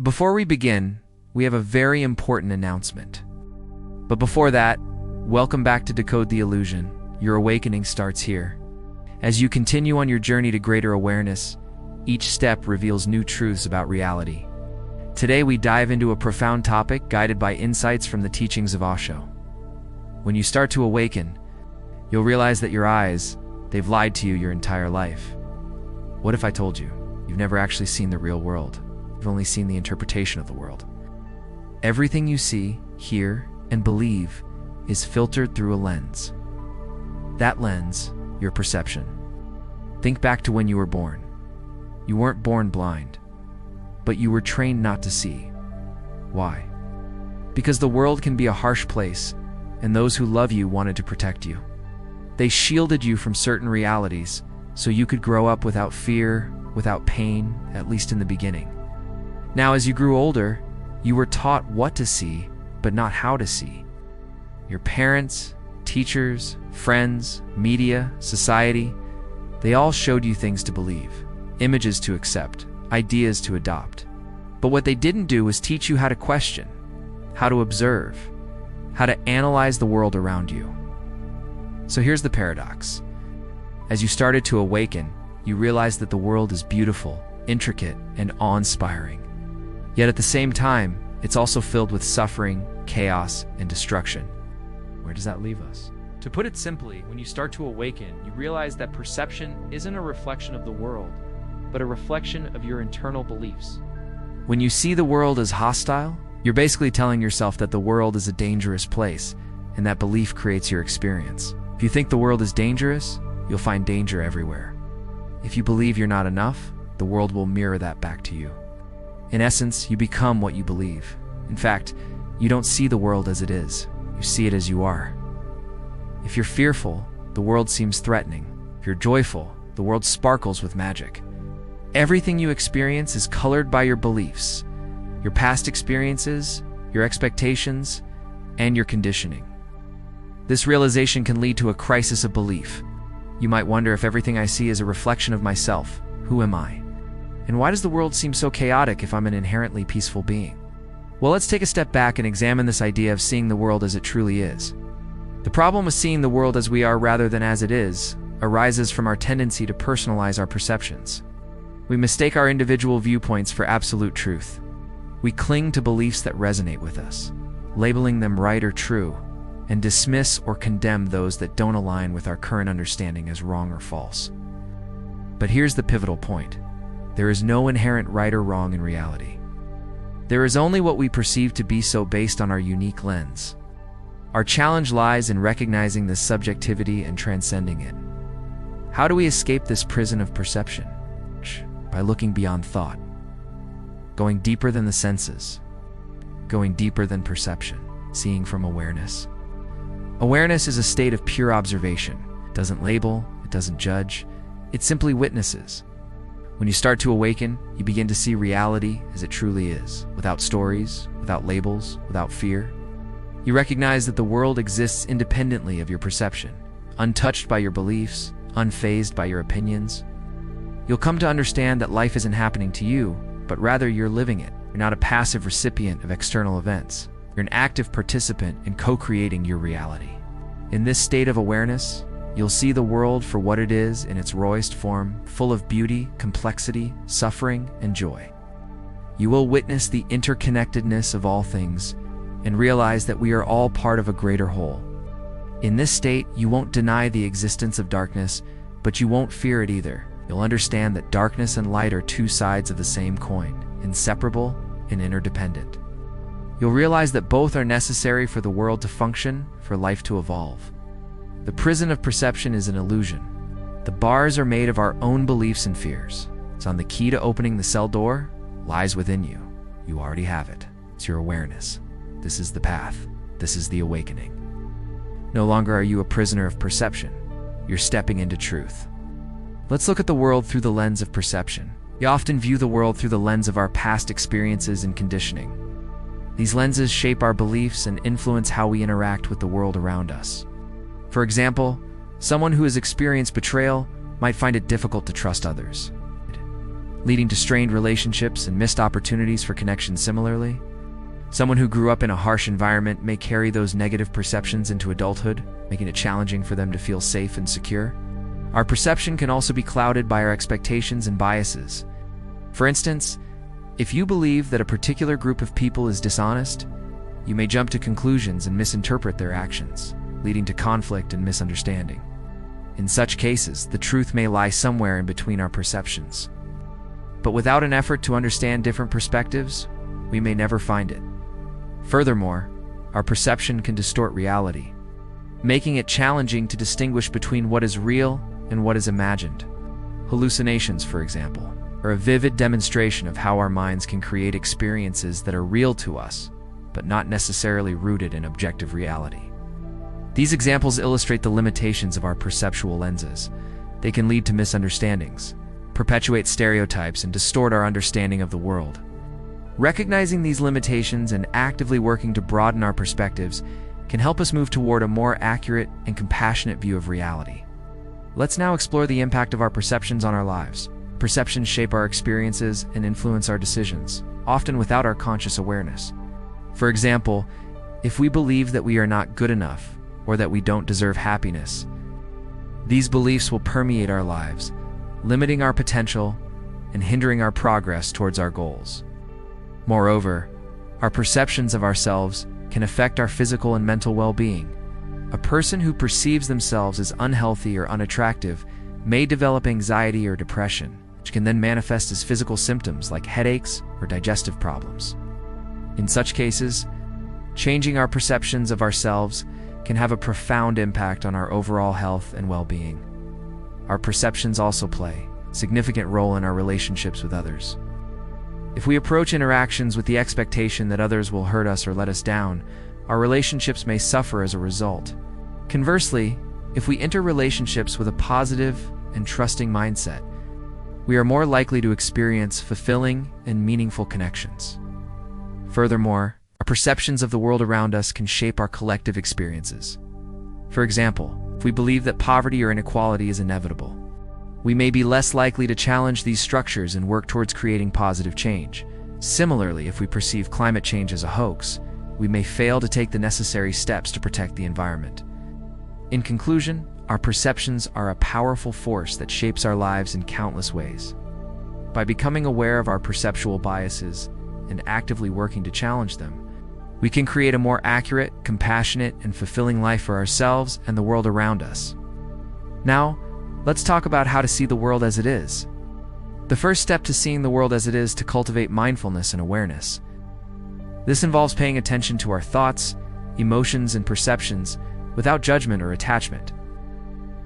Before we begin, we have a very important announcement. But before that, welcome back to Decode the Illusion. Your awakening starts here. As you continue on your journey to greater awareness, each step reveals new truths about reality. Today we dive into a profound topic guided by insights from the teachings of Osho. When you start to awaken, you'll realize that your eyes, they've lied to you your entire life. What if I told you you've never actually seen the real world? You've only seen the interpretation of the world. Everything you see, hear, and believe is filtered through a lens. That lens, your perception. Think back to when you were born. You weren't born blind, but you were trained not to see. Why? Because the world can be a harsh place, and those who love you wanted to protect you. They shielded you from certain realities so you could grow up without fear, without pain, at least in the beginning. Now, as you grew older, you were taught what to see, but not how to see. Your parents, teachers, friends, media, society, they all showed you things to believe, images to accept, ideas to adopt. But what they didn't do was teach you how to question, how to observe, how to analyze the world around you. So here's the paradox. As you started to awaken, you realized that the world is beautiful, intricate, and awe-inspiring. Yet at the same time, it's also filled with suffering, chaos, and destruction. Where does that leave us? To put it simply, when you start to awaken, you realize that perception isn't a reflection of the world, but a reflection of your internal beliefs. When you see the world as hostile, you're basically telling yourself that the world is a dangerous place, and that belief creates your experience. If you think the world is dangerous, you'll find danger everywhere. If you believe you're not enough, the world will mirror that back to you. In essence, you become what you believe. In fact, you don't see the world as it is. You see it as you are. If you're fearful, the world seems threatening. If you're joyful, the world sparkles with magic. Everything you experience is colored by your beliefs, your past experiences, your expectations, and your conditioning. This realization can lead to a crisis of belief. You might wonder if everything I see is a reflection of myself. Who am I? And why does the world seem so chaotic if I'm an inherently peaceful being? Well, let's take a step back and examine this idea of seeing the world as it truly is. The problem with seeing the world as we are rather than as it is arises from our tendency to personalize our perceptions. We mistake our individual viewpoints for absolute truth. We cling to beliefs that resonate with us, labeling them right or true, and dismiss or condemn those that don't align with our current understanding as wrong or false. But here's the pivotal point. There is no inherent right or wrong in reality. There is only what we perceive to be so based on our unique lens. Our challenge lies in recognizing this subjectivity and transcending it. How do we escape this prison of perception? By looking beyond thought, going deeper than the senses, going deeper than perception, seeing from awareness. Awareness is a state of pure observation. It doesn't label, it doesn't judge, it simply witnesses. When you start to awaken, you begin to see reality as it truly is, without stories, without labels, without fear. You recognize that the world exists independently of your perception, untouched by your beliefs, unfazed by your opinions. You'll come to understand that life isn't happening to you, but rather you're living it. You're not a passive recipient of external events. You're an active participant in co-creating your reality. In this state of awareness, you'll see the world for what it is in its rawest form, full of beauty, complexity, suffering, and joy. You will witness the interconnectedness of all things and realize that we are all part of a greater whole. In this state, you won't deny the existence of darkness, but you won't fear it either. You'll understand that darkness and light are two sides of the same coin, inseparable and interdependent. You'll realize that both are necessary for the world to function, for life to evolve. The prison of perception is an illusion. The bars are made of our own beliefs and fears. So the key to opening the cell door lies within you. You already have it. It's your awareness. This is the path. This is the awakening. No longer are you a prisoner of perception. You're stepping into truth. Let's look at the world through the lens of perception. We often view the world through the lens of our past experiences and conditioning. These lenses shape our beliefs and influence how we interact with the world around us. For example, someone who has experienced betrayal might find it difficult to trust others. leading to strained relationships and missed opportunities for connection. Similarly, someone who grew up in a harsh environment may carry those negative perceptions into adulthood, making it challenging for them to feel safe and secure. Our perception can also be clouded by our expectations and biases. For instance, if you believe that a particular group of people is dishonest, you may jump to conclusions and misinterpret their actions, leading to conflict and misunderstanding. In such cases, the truth may lie somewhere in between our perceptions. But without an effort to understand different perspectives, we may never find it. Furthermore, our perception can distort reality, making it challenging to distinguish between what is real and what is imagined. Hallucinations, for example, are a vivid demonstration of how our minds can create experiences that are real to us, but not necessarily rooted in objective reality. These examples illustrate the limitations of our perceptual lenses. They can lead to misunderstandings, perpetuate stereotypes, and distort our understanding of the world. Recognizing these limitations and actively working to broaden our perspectives can help us move toward a more accurate and compassionate view of reality. Let's now explore the impact of our perceptions on our lives. Perceptions shape our experiences and influence our decisions, often without our conscious awareness. For example, if we believe that we are not good enough or that we don't deserve happiness, these beliefs will permeate our lives, limiting our potential and hindering our progress towards our goals. Moreover, our perceptions of ourselves can affect our physical and mental well-being. A person who perceives themselves as unhealthy or unattractive may develop anxiety or depression, which can then manifest as physical symptoms like headaches or digestive problems. In such cases, changing our perceptions of ourselves can have a profound impact on our overall health and well-being. Our perceptions also play a significant role in our relationships with others. If we approach interactions with the expectation that others will hurt us or let us down, our relationships may suffer as a result. Conversely, if we enter relationships with a positive and trusting mindset, we are more likely to experience fulfilling and meaningful connections. Furthermore, our perceptions of the world around us can shape our collective experiences. For example, if we believe that poverty or inequality is inevitable, we may be less likely to challenge these structures and work towards creating positive change. Similarly, if we perceive climate change as a hoax, we may fail to take the necessary steps to protect the environment. In conclusion, our perceptions are a powerful force that shapes our lives in countless ways. By becoming aware of our perceptual biases and actively working to challenge them, we can create a more accurate, compassionate, and fulfilling life for ourselves and the world around us. Now, let's talk about how to see the world as it is. The first step to seeing the world as it is to cultivate mindfulness and awareness. This involves paying attention to our thoughts, emotions, and perceptions without judgment or attachment.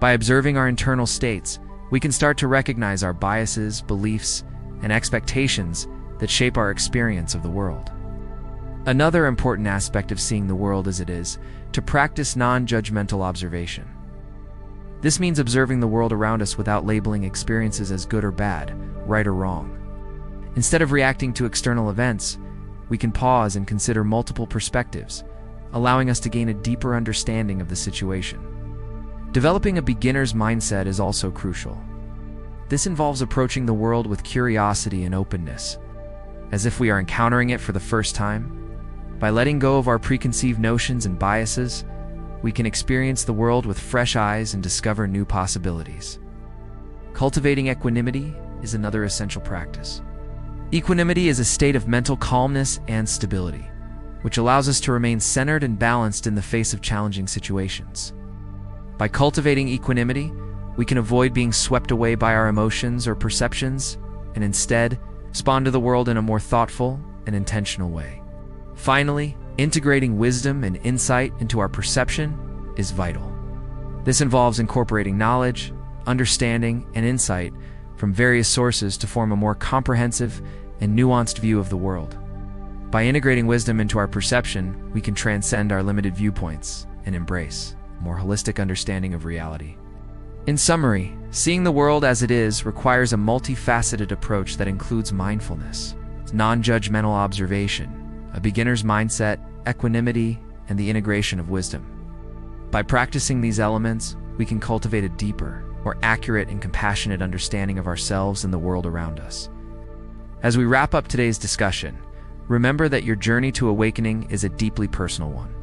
By observing our internal states, we can start to recognize our biases, beliefs, and expectations that shape our experience of the world. Another important aspect of seeing the world as it is to practice non-judgmental observation. This means observing the world around us without labeling experiences as good or bad, right or wrong. Instead of reacting to external events, we can pause and consider multiple perspectives, allowing us to gain a deeper understanding of the situation. Developing a beginner's mindset is also crucial. This involves approaching the world with curiosity and openness, as if we are encountering it for the first time. By letting go of our preconceived notions and biases, we can experience the world with fresh eyes and discover new possibilities. Cultivating equanimity is another essential practice. Equanimity is a state of mental calmness and stability, which allows us to remain centered and balanced in the face of challenging situations. By cultivating equanimity, we can avoid being swept away by our emotions or perceptions, and instead respond to the world in a more thoughtful and intentional way. Finally, integrating wisdom and insight into our perception is vital. This involves incorporating knowledge, understanding, and insight from various sources to form a more comprehensive and nuanced view of the world. By integrating wisdom into our perception, we can transcend our limited viewpoints and embrace a more holistic understanding of reality. In summary, seeing the world as it is requires a multifaceted approach that includes mindfulness, non-judgmental observation, a beginner's mindset, equanimity, and the integration of wisdom. By practicing these elements, we can cultivate a deeper, more accurate, and compassionate understanding of ourselves and the world around us. As we wrap up today's discussion, remember that your journey to awakening is a deeply personal one.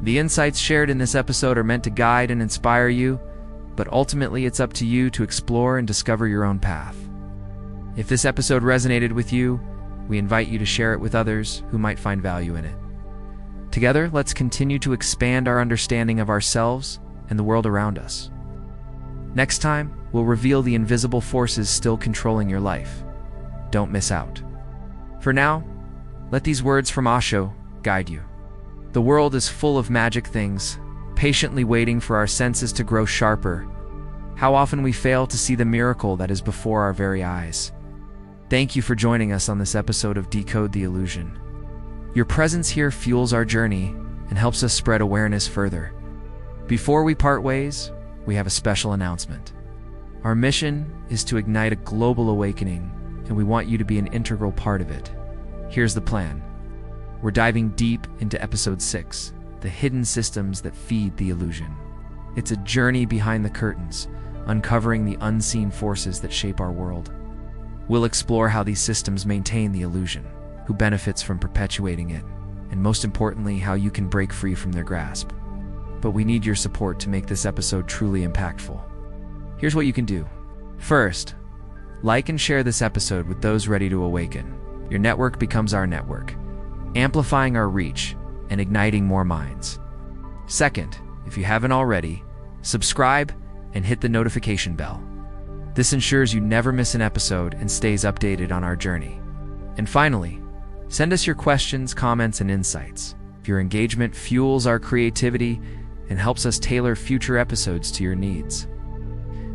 The insights shared in this episode are meant to guide and inspire you, but ultimately it's up to you to explore and discover your own path. If this episode resonated with you, we invite you to share it with others who might find value in it. Together, let's continue to expand our understanding of ourselves and the world around us. Next time, we'll reveal the invisible forces still controlling your life. Don't miss out. For now, let these words from Osho guide you. The world is full of magic things, patiently waiting for our senses to grow sharper. How often we fail to see the miracle that is before our very eyes. Thank you for joining us on this episode of Decode the Illusion. Your presence here fuels our journey and helps us spread awareness further. Before we part ways, we have a special announcement. Our mission is to ignite a global awakening, and we want you to be an integral part of it. Here's the plan. We're diving deep into Episode 6, the hidden systems that feed the illusion. It's a journey behind the curtains, uncovering the unseen forces that shape our world. We'll explore how these systems maintain the illusion, who benefits from perpetuating it, and most importantly, how you can break free from their grasp. But we need your support to make this episode truly impactful. Here's what you can do. First, like and share this episode with those ready to awaken. Your network becomes our network, amplifying our reach and igniting more minds. Second, if you haven't already, subscribe and hit the notification bell. This ensures you never miss an episode and stays updated on our journey. And finally, send us your questions, comments, and insights. Your engagement fuels our creativity and helps us tailor future episodes to your needs.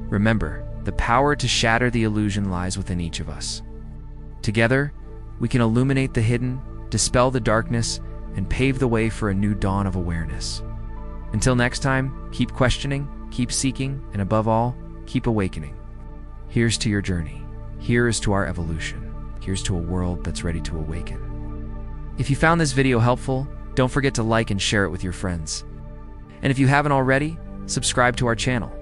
Remember, the power to shatter the illusion lies within each of us. Together, we can illuminate the hidden, dispel the darkness, and pave the way for a new dawn of awareness. Until next time, keep questioning, keep seeking, and above all, keep awakening. Here's to your journey. Here is to our evolution. Here's to a world that's ready to awaken. If you found this video helpful, don't forget to like and share it with your friends. And if you haven't already, subscribe to our channel.